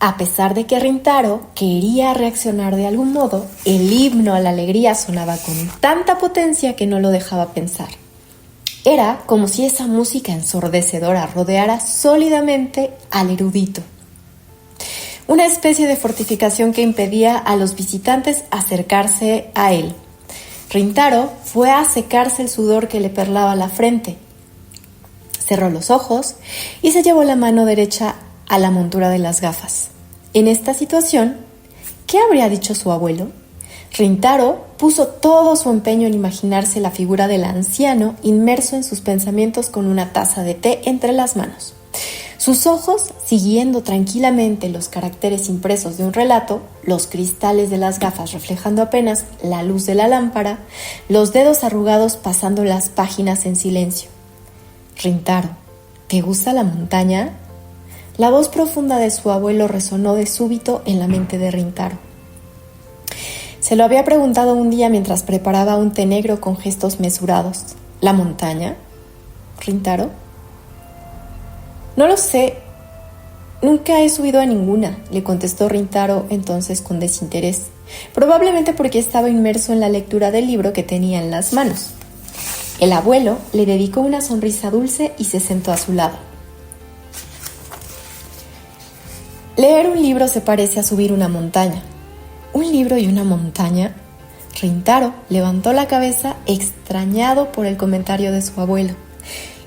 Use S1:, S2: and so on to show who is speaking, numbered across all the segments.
S1: A pesar de que Rintaro quería reaccionar de algún modo, el himno a la alegría sonaba con tanta potencia que no lo dejaba pensar. Era como si esa música ensordecedora rodeara sólidamente al erudito. Una especie de fortificación que impedía a los visitantes acercarse a él. Rintaro fue a secarse el sudor que le perlaba la frente. Cerró los ojos y se llevó la mano derecha a la montura de las gafas. En esta situación, ¿qué habría dicho su abuelo? Rintaro puso todo su empeño en imaginarse la figura del anciano inmerso en sus pensamientos con una taza de té entre las manos. Sus ojos, siguiendo tranquilamente los caracteres impresos de un relato, los cristales de las gafas reflejando apenas la luz de la lámpara, los dedos arrugados pasando las páginas en silencio. Rintaro, ¿te gusta la montaña? La voz profunda de su abuelo resonó de súbito en la mente de Rintaro. Se lo había preguntado un día mientras preparaba un té negro con gestos mesurados. ¿La montaña? ¿Rintaro? No lo sé. Nunca he subido a ninguna, le contestó Rintaro entonces con desinterés, probablemente porque estaba inmerso en la lectura del libro que tenía en las manos. El abuelo le dedicó una sonrisa dulce y se sentó a su lado. Leer un libro se parece a subir una montaña. ¿Un libro y una montaña? Rintaro levantó la cabeza extrañado por el comentario de su abuelo.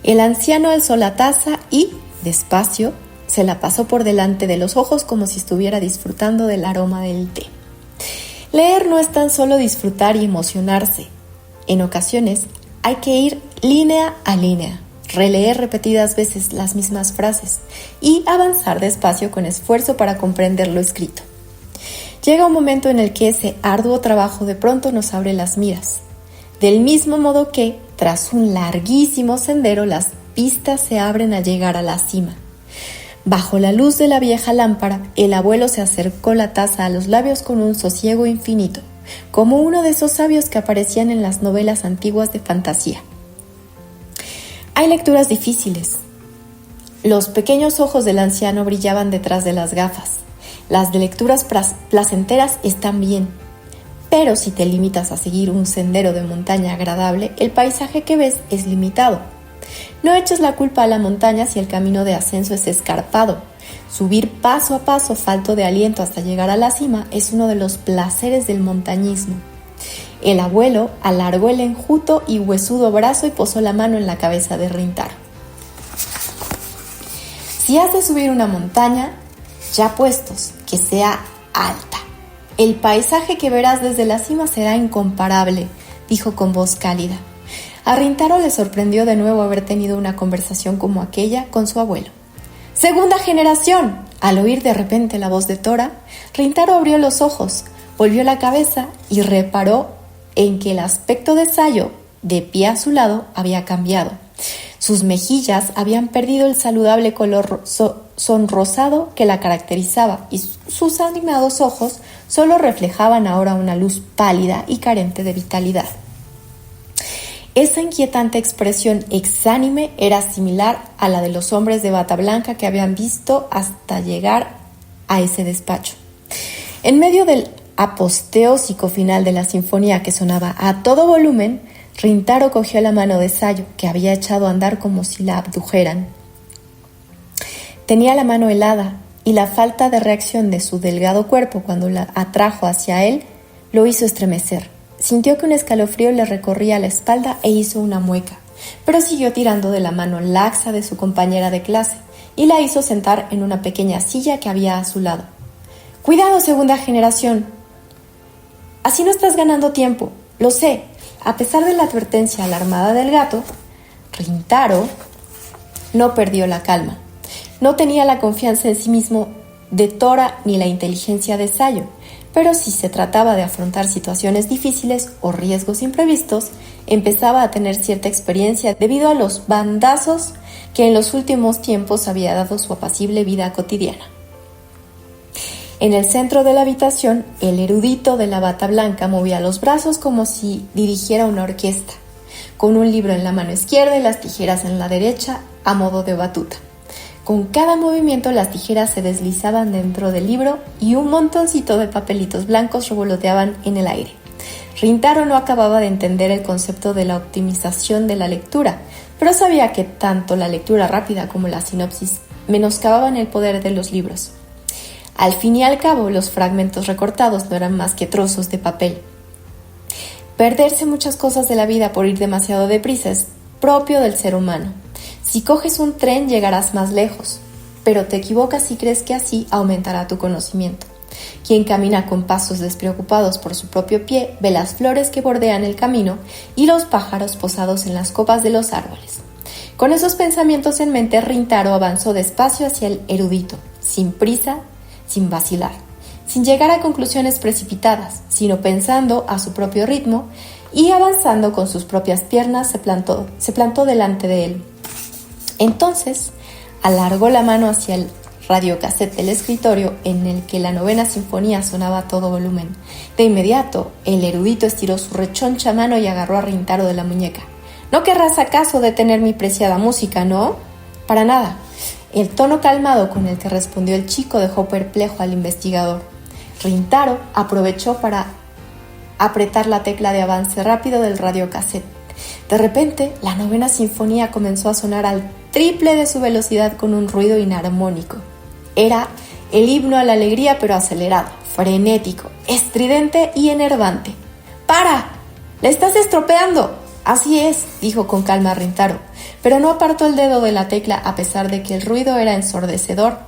S1: El anciano alzó la taza y, despacio, se la pasó por delante de los ojos como si estuviera disfrutando del aroma del té. Leer no es tan solo disfrutar y emocionarse. En ocasiones hay que ir línea a línea, releer repetidas veces las mismas frases y avanzar despacio con esfuerzo para comprender lo escrito. Llega un momento en el que ese arduo trabajo de pronto nos abre las miras. Del mismo modo que, tras un larguísimo sendero, las pistas se abren al llegar a la cima. Bajo la luz de la vieja lámpara, el abuelo se acercó la taza a los labios con un sosiego infinito, como uno de esos sabios que aparecían en las novelas antiguas de fantasía. Hay lecturas difíciles. Los pequeños ojos del anciano brillaban detrás de las gafas. Las de lecturas placenteras están bien, pero si te limitas a seguir un sendero de montaña agradable, el paisaje que ves es limitado. No eches la culpa a la montaña si el camino de ascenso es escarpado. Subir paso a paso, falto de aliento hasta llegar a la cima, es uno de los placeres del montañismo. El abuelo alargó el enjuto y huesudo brazo y posó la mano en la cabeza de Rintaro. Si has de subir una montaña, ya puestos, que sea alta. El paisaje que verás desde la cima será incomparable, dijo con voz cálida. A Rintaro le sorprendió de nuevo haber tenido una conversación como aquella con su abuelo. ¡Segunda generación! Al oír de repente la voz de Tora, Rintaro abrió los ojos, volvió la cabeza y reparó en que el aspecto de Sayo, de pie a su lado, había cambiado. Sus mejillas habían perdido el saludable color sonrosado que la caracterizaba y sus animados ojos solo reflejaban ahora una luz pálida y carente de vitalidad. Esa inquietante expresión exánime era similar a la de los hombres de bata blanca que habían visto hasta llegar a ese despacho. En medio del apoteósico final de la sinfonía que sonaba a todo volumen, Rintaro cogió la mano de Sayo, que había echado a andar como si la abdujeran. Tenía la mano helada y la falta de reacción de su delgado cuerpo cuando la atrajo hacia él lo hizo estremecer. Sintió que un escalofrío le recorría la espalda e hizo una mueca, pero siguió tirando de la mano laxa de su compañera de clase y la hizo sentar en una pequeña silla que había a su lado. «Cuidado, segunda generación. Así no estás ganando tiempo, lo sé». A pesar de la advertencia alarmada del gato, Rintaro no perdió la calma. No tenía la confianza en sí mismo de Tora ni la inteligencia de Sayo, pero si se trataba de afrontar situaciones difíciles o riesgos imprevistos, empezaba a tener cierta experiencia debido a los bandazos que en los últimos tiempos había dado su apacible vida cotidiana. En el centro de la habitación, el erudito de la bata blanca movía los brazos como si dirigiera una orquesta, con un libro en la mano izquierda y las tijeras en la derecha a modo de batuta. Con cada movimiento las tijeras se deslizaban dentro del libro y un montoncito de papelitos blancos revoloteaban en el aire. Rintaro no acababa de entender el concepto de la optimización de la lectura, pero sabía que tanto la lectura rápida como la sinopsis menoscababan el poder de los libros. Al fin y al cabo, los fragmentos recortados no eran más que trozos de papel. Perderse muchas cosas de la vida por ir demasiado deprisa es propio del ser humano. Si coges un tren llegarás más lejos, pero te equivocas si crees que así aumentará tu conocimiento. Quien camina con pasos despreocupados por su propio pie ve las flores que bordean el camino y los pájaros posados en las copas de los árboles. Con esos pensamientos en mente, Rintaro avanzó despacio hacia el erudito, sin prisa, sin vacilar, sin llegar a conclusiones precipitadas, sino pensando a su propio ritmo y avanzando con sus propias piernas se plantó delante de él. Entonces, alargó la mano hacia el radiocassette del escritorio en el que la 9ª sinfonía sonaba a todo volumen. De inmediato, el erudito estiró su rechoncha mano y agarró a Rintaro de la muñeca. ¿No querrás acaso detener mi preciada música, no? Para nada. El tono calmado con el que respondió el chico dejó perplejo al investigador. Rintaro aprovechó para apretar la tecla de avance rápido del radiocassette. De repente, la 9ª sinfonía comenzó a sonar al triple de su velocidad con un ruido inarmónico. Era el himno a la alegría, pero acelerado, frenético, estridente y enervante. ¡Para! ¡Le estás estropeando! Así es, dijo con calma Rintaro, pero no apartó el dedo de la tecla a pesar de que el ruido era ensordecedor.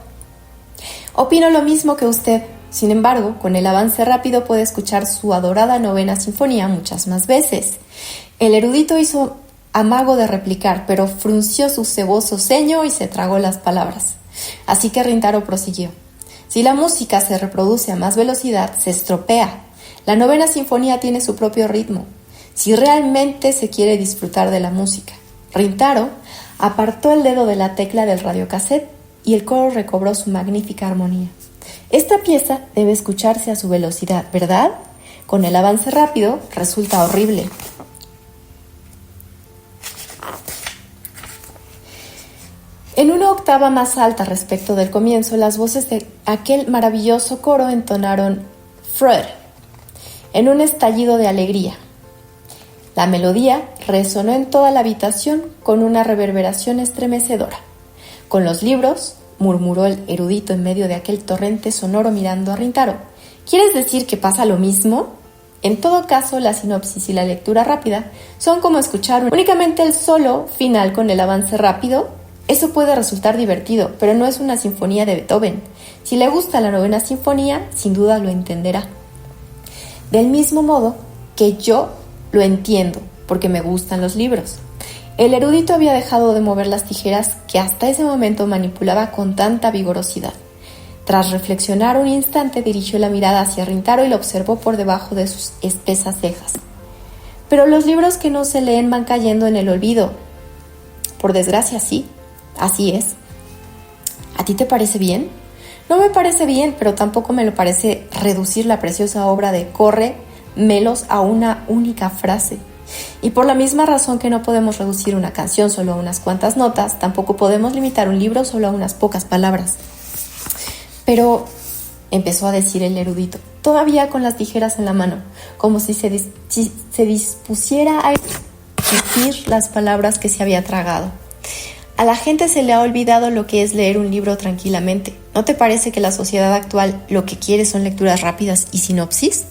S1: Opino lo mismo que usted. Sin embargo, con el avance rápido puede escuchar su adorada 9ª sinfonía muchas más veces. El erudito hizo amago de replicar, pero frunció su ceboso ceño y se tragó las palabras. Así que Rintaro prosiguió. Si la música se reproduce a más velocidad, se estropea. La 9ª sinfonía tiene su propio ritmo. Si realmente se quiere disfrutar de la música. Rintaro apartó el dedo de la tecla del radiocassette y el coro recobró su magnífica armonía. Esta pieza debe escucharse a su velocidad, ¿verdad? Con el avance rápido resulta horrible. En una octava más alta respecto del comienzo, las voces de aquel maravilloso coro entonaron Freud en un estallido de alegría. La melodía resonó en toda la habitación con una reverberación estremecedora. Con los libros, murmuró el erudito en medio de aquel torrente sonoro mirando a Rintaro. ¿Quieres decir que pasa lo mismo? En todo caso, la sinopsis y la lectura rápida son como escuchar únicamente el solo final con el avance rápido. Eso puede resultar divertido, pero no es una sinfonía de Beethoven. Si le gusta la 9ª sinfonía, sin duda lo entenderá. Del mismo modo que yo lo entiendo, porque me gustan los libros. El erudito había dejado de mover las tijeras que hasta ese momento manipulaba con tanta vigorosidad. Tras reflexionar un instante, dirigió la mirada hacia Rintaro y lo observó por debajo de sus espesas cejas. Pero los libros que no se leen van cayendo en el olvido. Por desgracia, sí. Así es. ¿A ti te parece bien? No me parece bien, pero tampoco me lo parece reducir la preciosa obra de Corre Melos a una única frase. Y por la misma razón que no podemos reducir una canción solo a unas cuantas notas, tampoco podemos limitar un libro solo a unas pocas palabras. Pero, empezó a decir el erudito, todavía con las tijeras en la mano, como si se dispusiera a decir las palabras que se había tragado. A la gente se le ha olvidado lo que es leer un libro tranquilamente. ¿No te parece que la sociedad actual lo que quiere son lecturas rápidas y sinopsis?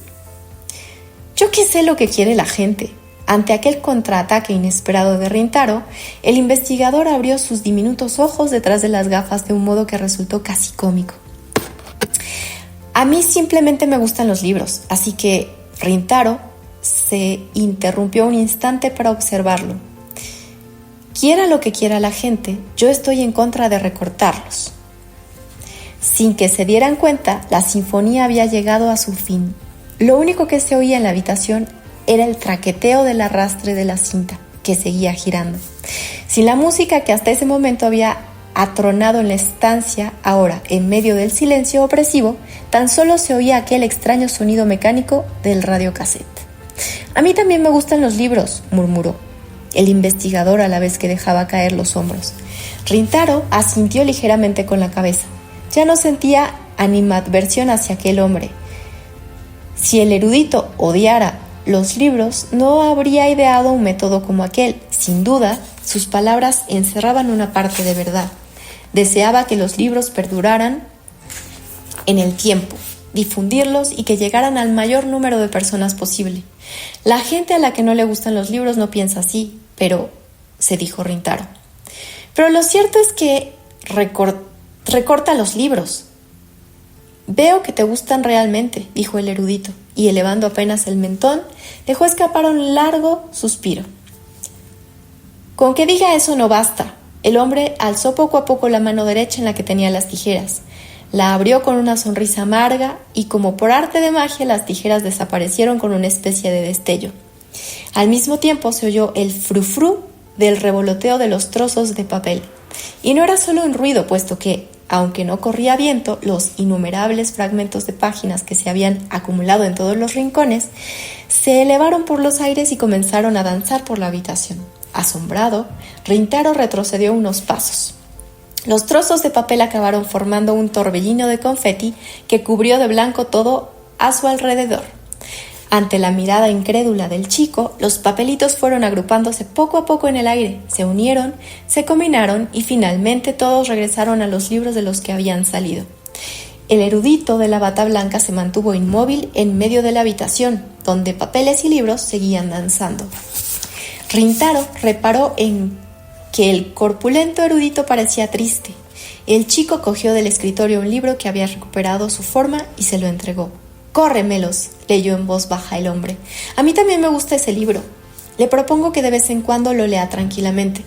S1: Yo qué sé lo que quiere la gente. Ante aquel contraataque inesperado de Rintaro, el investigador abrió sus diminutos ojos detrás de las gafas de un modo que resultó casi cómico. A mí simplemente me gustan los libros, así que Rintaro se interrumpió un instante para observarlo. Quiera lo que quiera la gente, yo estoy en contra de recortarlos. Sin que se dieran cuenta, la sinfonía había llegado a su fin. Lo único que se oía en la habitación era el traqueteo del arrastre de la cinta, que seguía girando. Sin la música que hasta ese momento había atronado en la estancia, ahora, en medio del silencio opresivo, tan solo se oía aquel extraño sonido mecánico del radiocassette. A mí también me gustan los libros, murmuró el investigador a la vez que dejaba caer los hombros. Rintaro asintió ligeramente con la cabeza. Ya no sentía animadversión hacia aquel hombre. Si el erudito odiara los libros, no habría ideado un método como aquel. Sin duda, sus palabras encerraban una parte de verdad. Deseaba que los libros perduraran en el tiempo, difundirlos y que llegaran al mayor número de personas posible. La gente a la que no le gustan los libros no piensa así, se dijo Rintaro. Pero lo cierto es que recorta los libros. Veo que te gustan realmente, dijo el erudito, y elevando apenas el mentón, dejó escapar un largo suspiro. Con que diga eso no basta. El hombre alzó poco a poco la mano derecha en la que tenía las tijeras. La abrió con una sonrisa amarga y como por arte de magia las tijeras desaparecieron con una especie de destello. Al mismo tiempo se oyó el frufru del revoloteo de los trozos de papel. Y no era solo un ruido, puesto que, aunque no corría viento, los innumerables fragmentos de páginas que se habían acumulado en todos los rincones se elevaron por los aires y comenzaron a danzar por la habitación. Asombrado, Rintaro retrocedió unos pasos. Los trozos de papel acabaron formando un torbellino de confeti que cubrió de blanco todo a su alrededor. Ante la mirada incrédula del chico, los papelitos fueron agrupándose poco a poco en el aire, se unieron, se combinaron y finalmente todos regresaron a los libros de los que habían salido. El erudito de la bata blanca se mantuvo inmóvil en medio de la habitación, donde papeles y libros seguían danzando. Rintaro reparó en que el corpulento erudito parecía triste. El chico cogió del escritorio un libro que había recuperado su forma y se lo entregó. «Córremelos», leyó en voz baja el hombre. «A mí también me gusta ese libro. Le propongo que de vez en cuando lo lea tranquilamente».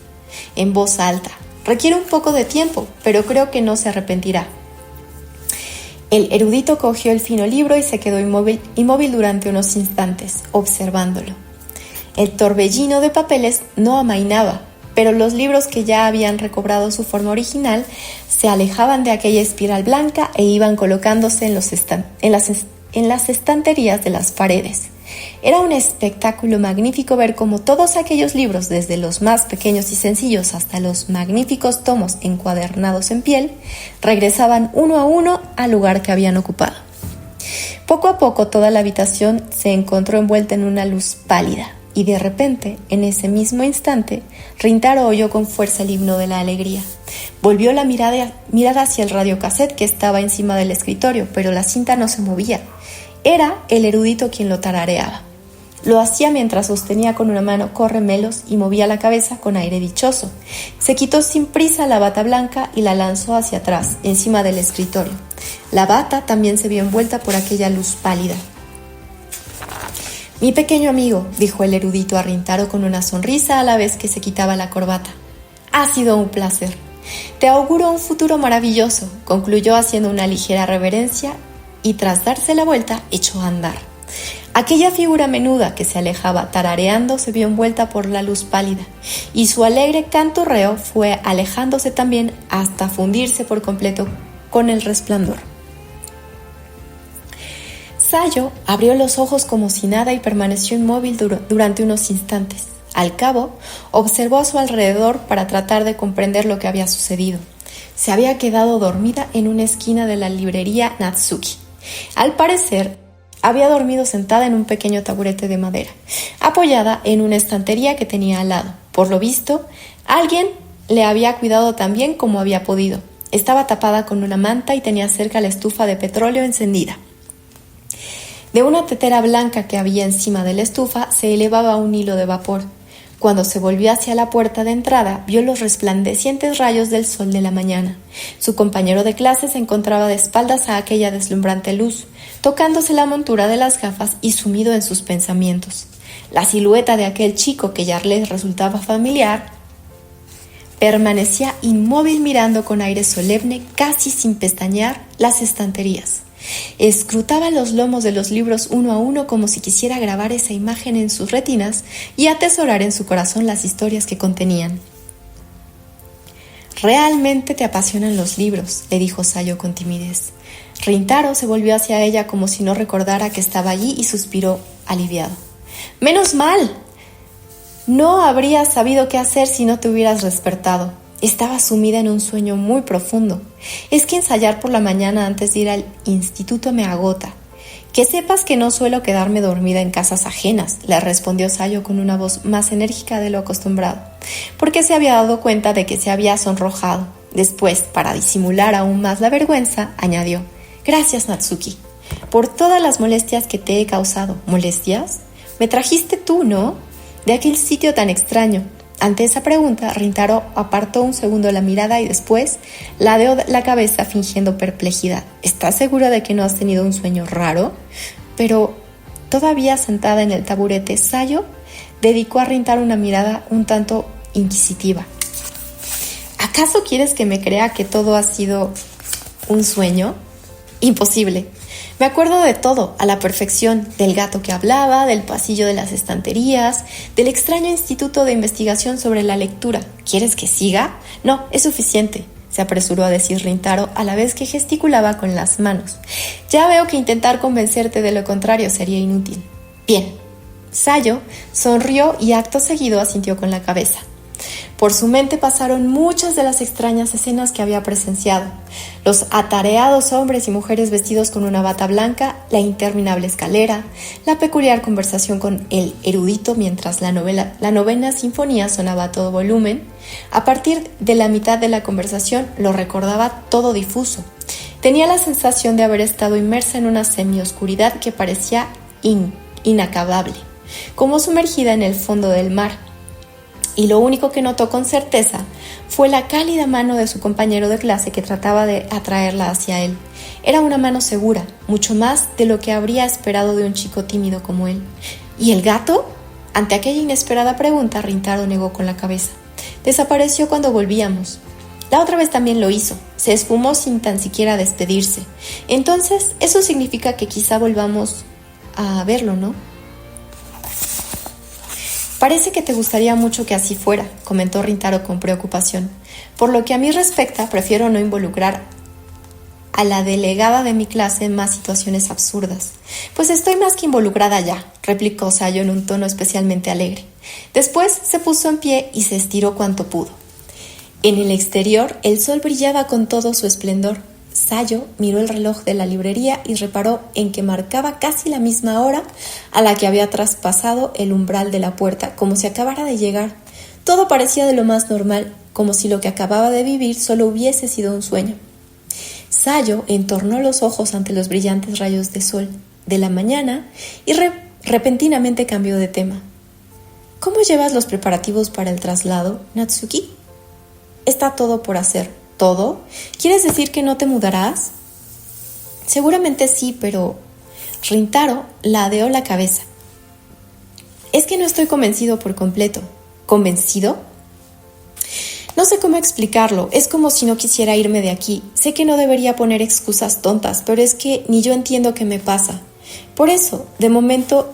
S1: En voz alta. «Requiere un poco de tiempo, pero creo que no se arrepentirá». El erudito cogió el fino libro y se quedó inmóvil durante unos instantes, observándolo. El torbellino de papeles no amainaba, pero los libros que ya habían recobrado su forma original se alejaban de aquella espiral blanca e iban colocándose en las estanterías de las paredes. Era un espectáculo magnífico ver cómo todos aquellos libros, desde los más pequeños y sencillos hasta los magníficos tomos encuadernados en piel, regresaban uno a uno al lugar que habían ocupado. Poco a poco toda la habitación se encontró envuelta en una luz pálida. Y de repente, en ese mismo instante, Rintaro oyó con fuerza el himno de la alegría. Volvió la mirada hacia el radiocassette que estaba encima del escritorio, pero la cinta no se movía. Era el erudito quien lo tarareaba. Lo hacía mientras sostenía con una mano «Córremelos» y movía la cabeza con aire dichoso. Se quitó sin prisa la bata blanca y la lanzó hacia atrás, encima del escritorio. La bata también se vio envuelta por aquella luz pálida. «Mi pequeño amigo», dijo el erudito a Rintaro con una sonrisa a la vez que se quitaba la corbata. «Ha sido un placer. Te auguro un futuro maravilloso», concluyó haciendo una ligera reverencia y tras darse la vuelta echó a andar. Aquella figura menuda que se alejaba tarareando se vio envuelta por la luz pálida y su alegre canturreo fue alejándose también hasta fundirse por completo con el resplandor. Sayo abrió los ojos como si nada y permaneció inmóvil durante unos instantes. Al cabo, observó a su alrededor para tratar de comprender lo que había sucedido. Se había quedado dormida en una esquina de la librería Natsuki. Al parecer, había dormido sentada en un pequeño taburete de madera, apoyada en una estantería que tenía al lado. Por lo visto, alguien le había cuidado tan bien como había podido. Estaba tapada con una manta y tenía cerca la estufa de petróleo encendida. De una tetera blanca que había encima de la estufa se elevaba un hilo de vapor. Cuando se volvió hacia la puerta de entrada, vio los resplandecientes rayos del sol de la mañana. Su compañero de clase se encontraba de espaldas a aquella deslumbrante luz, tocándose la montura de las gafas y sumido en sus pensamientos. La silueta de aquel chico que ya le resultaba familiar permanecía inmóvil mirando con aire solemne, casi sin pestañear, las estanterías. Escrutaba los lomos de los libros uno a uno como si quisiera grabar esa imagen en sus retinas y atesorar en su corazón las historias que contenían. «Realmente te apasionan los libros», le dijo Sayo con timidez. Rintaro se volvió hacia ella como si no recordara que estaba allí y suspiró aliviado. «¡Menos mal! No habrías sabido qué hacer si no te hubieras despertado. Estaba sumida en un sueño muy profundo. Es que ensayar por la mañana antes de ir al instituto me agota. Que sepas que no suelo quedarme dormida en casas ajenas, le respondió Sayo con una voz más enérgica de lo acostumbrado, porque se había dado cuenta de que se había sonrojado. Después, para disimular aún más la vergüenza, añadió: gracias, Natsuki, por todas las molestias que te he causado. ¿Molestias? Me trajiste tú, ¿no? De aquel sitio tan extraño. Ante esa pregunta, Rintaro apartó un segundo la mirada y después ladeó la cabeza fingiendo perplejidad. ¿Estás segura de que no has tenido un sueño raro? Pero, todavía sentada en el taburete, Sayo dedicó a Rintaro una mirada un tanto inquisitiva. ¿Acaso quieres que me crea que todo ha sido un sueño? Imposible. Me acuerdo de todo, a la perfección, del gato que hablaba, del pasillo de las estanterías, del extraño instituto de investigación sobre la lectura. ¿Quieres que siga? No, es suficiente, se apresuró a decir Rintaro a la vez que gesticulaba con las manos. Ya veo que intentar convencerte de lo contrario sería inútil. Bien. Sayo sonrió y acto seguido asintió con la cabeza. Por su mente pasaron muchas de las extrañas escenas que había presenciado. Los atareados hombres y mujeres vestidos con una bata blanca, la interminable escalera, la peculiar conversación con el erudito mientras la novena sinfonía sonaba a todo volumen. A partir de la mitad de la conversación lo recordaba todo difuso. Tenía la sensación de haber estado inmersa en una semioscuridad que parecía inacabable, como sumergida en el fondo del mar. Y lo único que notó con certeza fue la cálida mano de su compañero de clase que trataba de atraerla hacia él. Era una mano segura, mucho más de lo que habría esperado de un chico tímido como él. ¿Y el gato? Ante aquella inesperada pregunta, Rintaro negó con la cabeza. Desapareció cuando volvíamos. La otra vez también lo hizo. Se esfumó sin tan siquiera despedirse. Entonces, eso significa que quizá volvamos a verlo, ¿no? Parece que te gustaría mucho que así fuera, comentó Rintaro con preocupación. Por lo que a mí respecta, prefiero no involucrar a la delegada de mi clase en más situaciones absurdas. Pues estoy más que involucrada ya, replicó Sayo en un tono especialmente alegre. Después se puso en pie y se estiró cuanto pudo. En el exterior, el sol brillaba con todo su esplendor. Sayo miró el reloj de la librería y reparó en que marcaba casi la misma hora a la que había traspasado el umbral de la puerta, como si acabara de llegar. Todo parecía de lo más normal, como si lo que acababa de vivir solo hubiese sido un sueño. Sayo entornó los ojos ante los brillantes rayos de sol de la mañana y repentinamente cambió de tema. ¿Cómo llevas los preparativos para el traslado, Natsuki? Está todo por hacer. ¿Todo? ¿Quieres decir que no te mudarás? Seguramente sí, pero... Rintaro ladeó la cabeza. Es que no estoy convencido por completo. ¿Convencido? No sé cómo explicarlo. Es como si no quisiera irme de aquí. Sé que no debería poner excusas tontas, pero es que ni yo entiendo qué me pasa. Por eso, de momento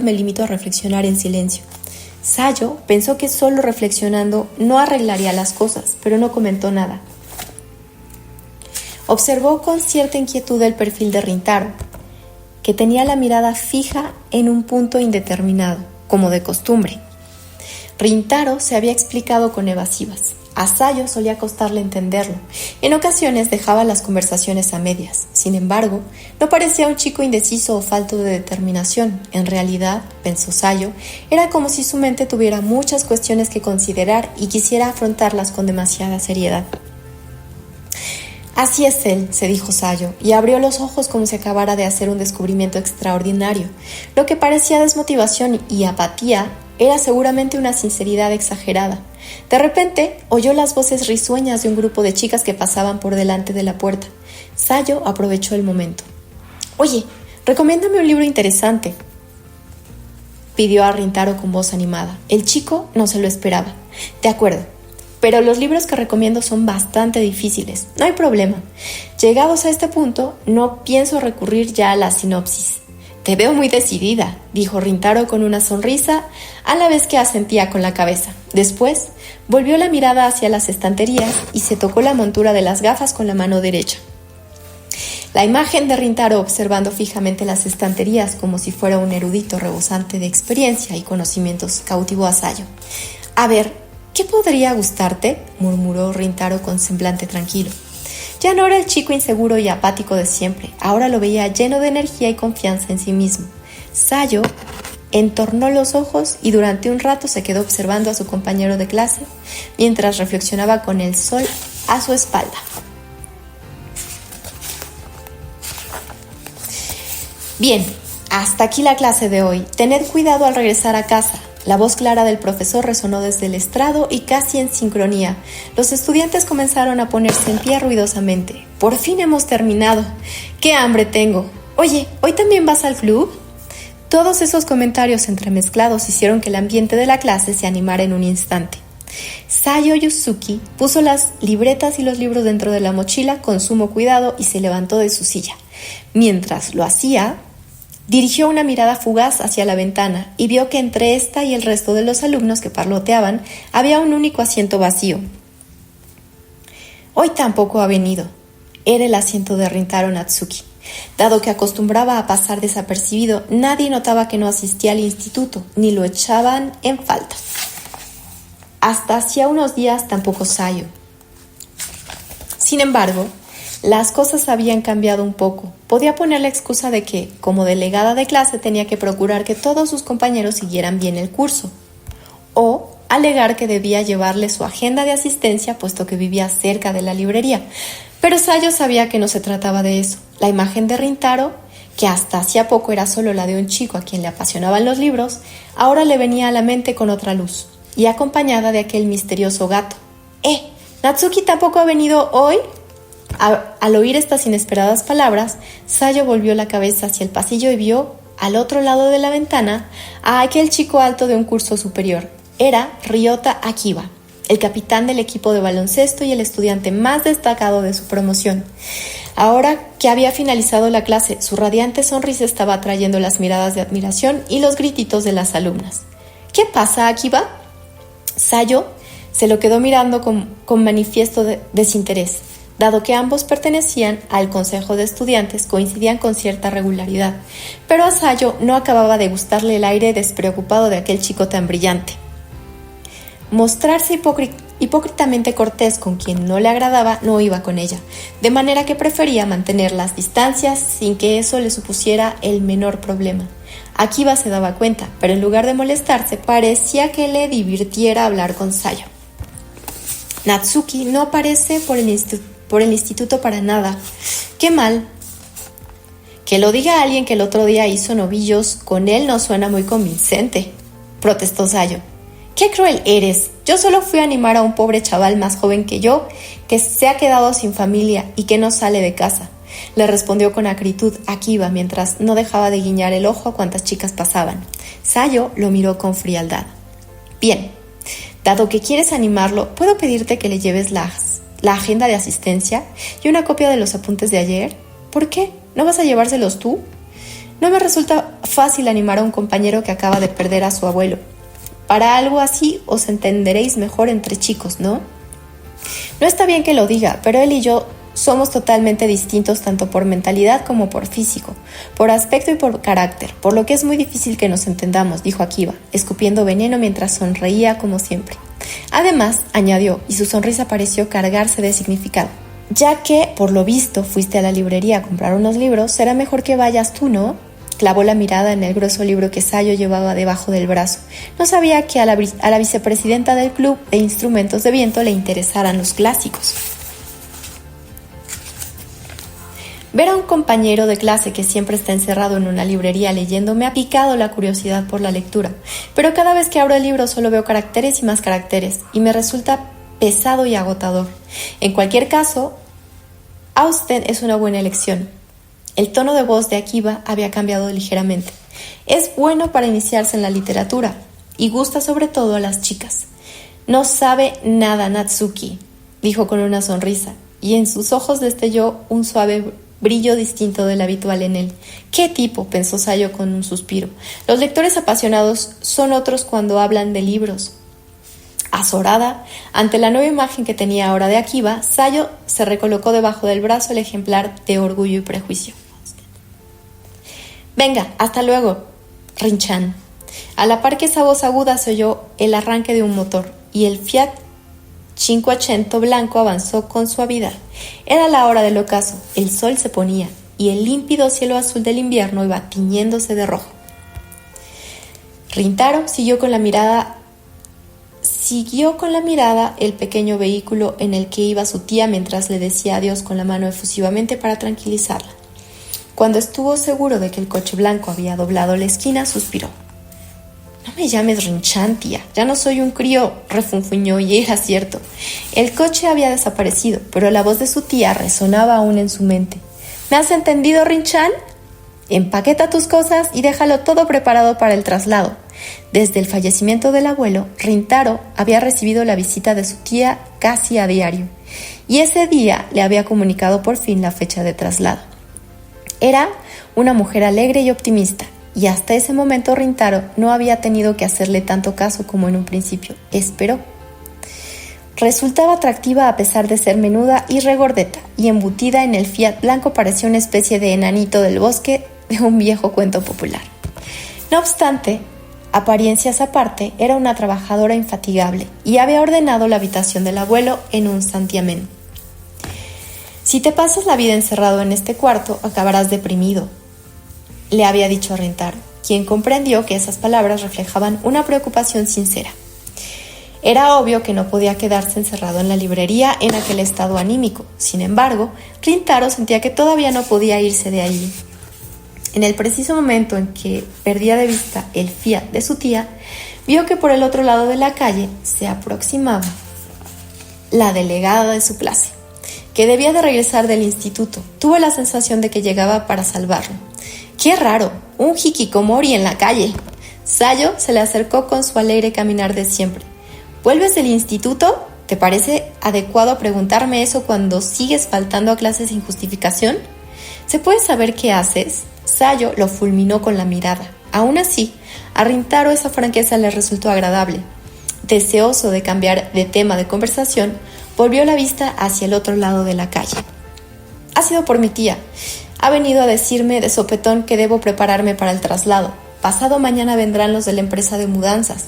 S1: me limito a reflexionar en silencio. Sayo pensó que solo reflexionando no arreglaría las cosas, pero no comentó nada. Observó con cierta inquietud el perfil de Rintaro, que tenía la mirada fija en un punto indeterminado, como de costumbre. Rintaro se había explicado con evasivas. A Sayo solía costarle entenderlo. En ocasiones dejaba las conversaciones a medias. Sin embargo, no parecía un chico indeciso o falto de determinación. En realidad, pensó Sayo, era como si su mente tuviera muchas cuestiones que considerar y quisiera afrontarlas con demasiada seriedad. Así es él, se dijo Sayo, y abrió los ojos como si acabara de hacer un descubrimiento extraordinario. Lo que parecía desmotivación y apatía era seguramente una sinceridad exagerada. De repente, oyó las voces risueñas de un grupo de chicas que pasaban por delante de la puerta. Sayo aprovechó el momento. «Oye, recomiéndame un libro interesante», pidió a Rintaro con voz animada. El chico no se lo esperaba. «De acuerdo, pero los libros que recomiendo son bastante difíciles. No hay problema. Llegados a este punto, no pienso recurrir ya a la sinopsis». «Te veo muy decidida», dijo Rintaro con una sonrisa, a la vez que asentía con la cabeza. Después, volvió la mirada hacia las estanterías y se tocó la montura de las gafas con la mano derecha. La imagen de Rintaro observando fijamente las estanterías como si fuera un erudito rebosante de experiencia y conocimientos cautivó a Sayo. «A ver, ¿Qué podría gustarte?, murmuró Rintaro con semblante tranquilo. Ya no era el chico inseguro y apático de siempre, ahora lo veía lleno de energía y confianza en sí mismo. Sayo entornó los ojos y durante un rato se quedó observando a su compañero de clase mientras reflexionaba con el sol a su espalda. Bien, hasta aquí la clase de hoy. Tened cuidado al regresar a casa. La voz clara del profesor resonó desde el estrado y casi en sincronía. Los estudiantes comenzaron a ponerse en pie ruidosamente. Por fin hemos terminado. ¡Qué hambre tengo! Oye, ¿hoy también vas al club? Todos esos comentarios entremezclados hicieron que el ambiente de la clase se animara en un instante. Sayo Yuzuki puso las libretas y los libros dentro de la mochila con sumo cuidado y se levantó de su silla. Mientras lo hacía, dirigió una mirada fugaz hacia la ventana y vio que entre esta y el resto de los alumnos que parloteaban había un único asiento vacío. Hoy tampoco ha venido. Era el asiento de Rintaro Natsuki. Dado que acostumbraba a pasar desapercibido, nadie notaba que no asistía al instituto, ni lo echaban en falta. Hasta hacía unos días tampoco Sayo. Sin embargo, las cosas habían cambiado un poco. Podía poner la excusa de que, como delegada de clase, tenía que procurar que todos sus compañeros siguieran bien el curso. O alegar que debía llevarle su agenda de asistencia, puesto que vivía cerca de la librería. Pero Sayo sabía que no se trataba de eso. La imagen de Rintaro, que hasta hacía poco era solo la de un chico a quien le apasionaban los libros, ahora le venía a la mente con otra luz, y acompañada de aquel misterioso gato. ¿Natsuki tampoco ha venido hoy? Al oír estas inesperadas palabras, Sayo volvió la cabeza hacia el pasillo y vio, al otro lado de la ventana, a aquel chico alto de un curso superior. Era Ryota Akiba, el capitán del equipo de baloncesto y el estudiante más destacado de su promoción. Ahora que había finalizado la clase, su radiante sonrisa estaba atrayendo las miradas de admiración y los grititos de las alumnas. ¿Qué pasa, Akiba? Sayo se lo quedó mirando con manifiesto desinterés. Dado que ambos pertenecían al consejo de estudiantes, coincidían con cierta regularidad, pero a Sayo no acababa de gustarle el aire despreocupado de aquel chico tan brillante. Mostrarse hipócritamente cortés con quien no le agradaba no iba con ella, de manera que prefería mantener las distancias sin que eso le supusiera el menor problema. Akiba se daba cuenta, pero en lugar de molestarse, parecía que le divirtiera hablar con Sayo. Natsuki no aparece por el instituto para nada. ¡Qué mal! Que lo diga alguien que el otro día hizo novillos con él no suena muy convincente, protestó Sayo. ¡Qué cruel eres! Yo solo fui a animar a un pobre chaval más joven que yo, que se ha quedado sin familia y que no sale de casa, le respondió con acritud Akiba mientras no dejaba de guiñar el ojo a cuantas chicas pasaban. Sayo lo miró con frialdad. Bien, dado que quieres animarlo, ¿puedo pedirte que le lleves la agenda de asistencia y una copia de los apuntes de ayer? ¿Por qué? ¿No vas a llevárselos tú? No me resulta fácil animar a un compañero que acaba de perder a su abuelo. Para algo así os entenderéis mejor entre chicos, ¿no? No está bien que lo diga, pero él y yo somos totalmente distintos tanto por mentalidad como por físico, por aspecto y por carácter, por lo que es muy difícil que nos entendamos, dijo Akiba, escupiendo veneno mientras sonreía como siempre. Además, añadió, y su sonrisa pareció cargarse de significado, ya que, por lo visto, fuiste a la librería a comprar unos libros, será mejor que vayas tú, ¿no? Clavó la mirada en el grueso libro que Sayo llevaba debajo del brazo. No sabía que a la vicepresidenta del club de instrumentos de viento le interesaran los clásicos. Ver a un compañero de clase que siempre está encerrado en una librería leyendo me ha picado la curiosidad por la lectura, pero cada vez que abro el libro solo veo caracteres y más caracteres, y me resulta pesado y agotador. En cualquier caso, Austen es una buena elección. El tono de voz de Akiba había cambiado ligeramente. Es bueno para iniciarse en la literatura y gusta sobre todo a las chicas. No sabe nada Natsuki, dijo con una sonrisa, y en sus ojos destelló un suave brillo distinto del habitual en él. ¿Qué tipo?, pensó Sayo con un suspiro. Los lectores apasionados son otros cuando hablan de libros. Azorada, ante la nueva imagen que tenía ahora de Akiba, Sayo se recolocó debajo del brazo el ejemplar de Orgullo y Prejuicio. Venga, hasta luego, Rinchan. A la par que esa voz aguda se oyó el arranque de un motor. y el Fiat 500 blanco avanzó con suavidad. Era la hora del ocaso, el sol se ponía y el límpido cielo azul del invierno iba tiñéndose de rojo. Rintaro siguió con la mirada el pequeño vehículo en el que iba su tía mientras le decía adiós con la mano efusivamente para tranquilizarla. Cuando estuvo seguro de que el coche blanco había doblado la esquina, suspiró. «No me llames Rinchan, tía, ya no soy un crío», refunfuñó, y era cierto. El coche había desaparecido, pero la voz de su tía resonaba aún en su mente. «¿Me has entendido, Rinchan? Empaqueta tus cosas y déjalo todo preparado para el traslado». Desde el fallecimiento del abuelo, Rintaro había recibido la visita de su tía casi a diario, y ese día le había comunicado por fin la fecha de traslado. Era una mujer alegre y optimista, y hasta ese momento Rintaro no había tenido que hacerle tanto caso como en un principio esperó. Resultaba atractiva a pesar de ser menuda y regordeta, y embutida en el Fiat blanco parecía una especie de enanito del bosque de un viejo cuento popular. No obstante, apariencias aparte, era una trabajadora infatigable y había ordenado la habitación del abuelo en un santiamén. «Si te pasas la vida encerrado en este cuarto, acabarás deprimido», le había dicho a Rintaro, quien comprendió que esas palabras reflejaban una preocupación sincera. Era obvio que no podía quedarse encerrado en la librería en aquel estado anímico. Sin embargo, Rintaro sentía que todavía no podía irse de allí. En el preciso momento en que perdía de vista el Fiat de su tía, vio que por el otro lado de la calle se aproximaba la delegada de su clase, que debía de regresar del instituto. Tuvo la sensación de que llegaba para salvarlo. ¡Qué raro! Un hikikomori en la calle. Sayo se le acercó con su alegre caminar de siempre. ¿Vuelves del instituto? ¿Te parece adecuado preguntarme eso cuando sigues faltando a clases sin justificación? ¿Se puede saber qué haces? Sayo lo fulminó con la mirada. Aún así, a Rintaro esa franqueza le resultó agradable. Deseoso de cambiar de tema de conversación, volvió la vista hacia el otro lado de la calle. «Ha sido por mi tía. Ha venido a decirme de sopetón que debo prepararme para el traslado. Pasado mañana vendrán los de la empresa de mudanzas».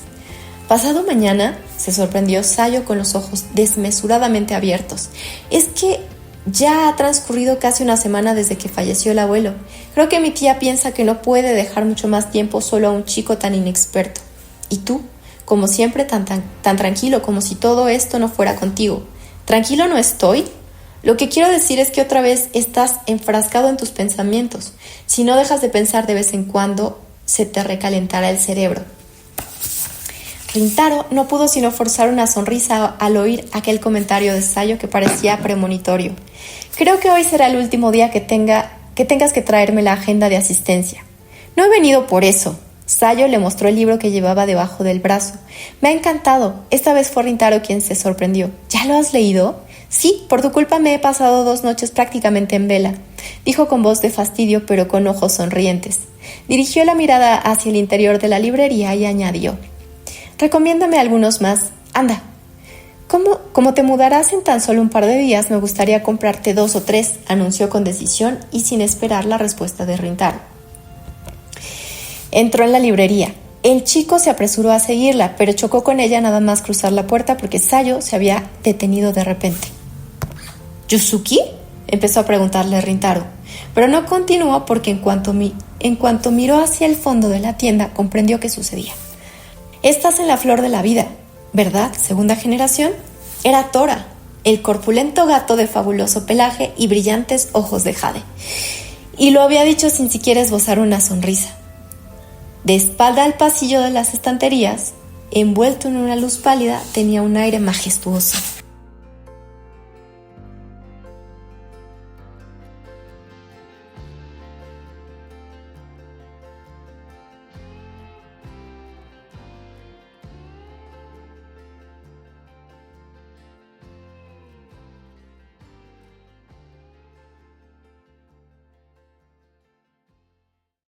S1: «¿Pasado mañana?», se sorprendió Sayo con los ojos desmesuradamente abiertos. «Es que ya ha transcurrido casi una semana desde que falleció el abuelo. Creo que mi tía piensa que no puede dejar mucho más tiempo solo a un chico tan inexperto. Y tú, como siempre, tan tranquilo, como si todo esto no fuera contigo». «¿Tranquilo no estoy? Lo que quiero decir es que otra vez estás enfrascado en tus pensamientos. Si no dejas de pensar de vez en cuando, se te recalentará el cerebro». Rintaro no pudo sino forzar una sonrisa al oír aquel comentario de Sayo que parecía premonitorio. «Creo que hoy será el último día que tengas que traerme la agenda de asistencia». «No he venido por eso». Sayo le mostró el libro que llevaba debajo del brazo. «Me ha encantado». Esta vez fue Rintaro quien se sorprendió. «¿Ya lo has leído?» «Sí, por tu culpa me he pasado 2 noches prácticamente en vela», dijo con voz de fastidio pero con ojos sonrientes. Dirigió la mirada hacia el interior de la librería y añadió: «Recomiéndame algunos más. Anda. Como te mudarás en tan solo un par de días, me gustaría comprarte 2 o 3, anunció con decisión y sin esperar la respuesta de Rintaro. Entró en la librería. El chico se apresuró a seguirla, pero chocó con ella nada más cruzar la puerta porque Sayo se había detenido de repente. «¿Yusuki?», empezó a preguntarle Rintaro, pero no continuó porque en cuanto miró hacia el fondo de la tienda, comprendió qué sucedía. «Estás en la flor de la vida, ¿verdad? Segunda generación». Era Tora, el corpulento gato de fabuloso pelaje y brillantes ojos de jade. Y lo había dicho sin siquiera esbozar una sonrisa. De espalda al pasillo de las estanterías, envuelto en una luz pálida, tenía un aire majestuoso.